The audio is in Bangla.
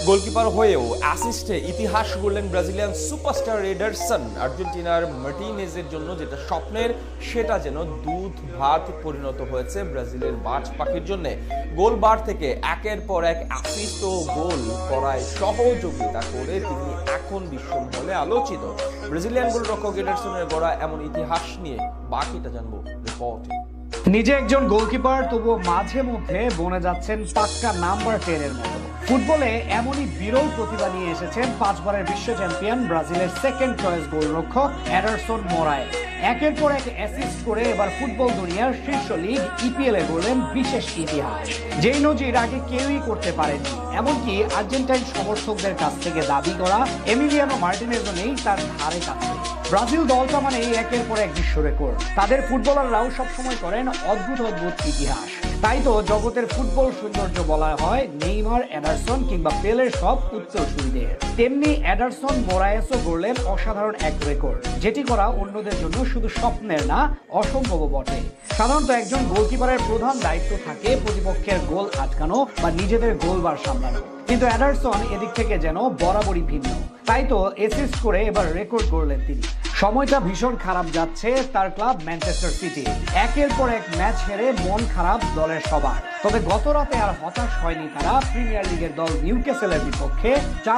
গোলকিপার হয়েও অ্যাসিস্টে ইতিহাস গড়লেন ব্রাজিলিয়ান সুপারস্টার এডারসন। আর্জেন্টিনার মার্টিনেজের জন্য যেটা স্বপ্নের সেটা যেন দুধ ভাত পরিণত হয়েছে ব্রাজিলের বাজ পাখির জন্য। গোল বার থেকে একের পর এক অ্যাসিস্ট ও গোল করায় সহযোগিতা করে তিনি এখন বিশ্বমহলে আলোচিত। ব্রাজিলিয়ান গোলরক্ষক এডারসনের গড়া এমন ইতিহাস নিয়ে বাকিটা জানবো রিপোর্টে। নিজে একজন গোলকিপার, তবুও মাঝে মধ্যে বনে যাচ্ছেন পাক্কা নাম্বার 10 এর মতো। ফুটবলে এমনই বিরল প্রতিভা নিয়ে এসেছেন 5 বারের বিশ্ব চ্যাম্পিয়ন ব্রাজিলের সেকেন্ড চয়েস গোলরক্ষক এডারসন মোরায়েস। একের পর এক অ্যাসিস্ট করে এবার ফুটবল দুনিয়ার শীর্ষ লিগ ইপিএল এ গড়লেন বিশেষ ইতিহাস, যেই নজির আগে কেউই করতে পারেনি। এমনকি আর্জেন্টাইন সমর্থকদের কাছ থেকে দাবি করা এমিলিয়ানো মার্টিনেজও নেই তার ধারে কাছে। ব্রাজিল দলটা মানে একের পর এক বিশ্ব রেকর্ড। তাদের ফুটবলাররাও সবসময় করেন অদ্ভুত অদ্ভুত ইতিহাস। তাই তো জগতের ফুটবল সৌন্দর্য বলা হয় নেইমার, এডারসন কিংবা পেলের সব উত্তরসূরিদের। তেমনি এডারসন মোরায়েসও গড়লেন অসাধারণ এক রেকর্ড, যেটি করা অন্যদের জন্য শুধু স্বপ্নের না, অসম্ভব বটে। সাধারণত একজন গোলকিপারের প্রধান দায়িত্ব থাকে প্রতিপক্ষের গোল আটকানো বা নিজেদের গোলবার সামলানো, কিন্তু এডারসন এদিক থেকে যেন বরাবরই ভিন্ন। তাই তো অ্যাসিস্ট করে এবার রেকর্ড গড়লেন তিনি। সময়টা ভীষণ খারাপ যাচ্ছে তার ক্লাব ম্যানচেস্টার সিটি। একের পর এক ম্যাচ হেরে মন খারাপ দলের সবার। তবে গত রাতে আর হতাশ হয়নি তারা। প্রিমিয়ার লিগের দল নিউক্যাসলের বিপক্ষে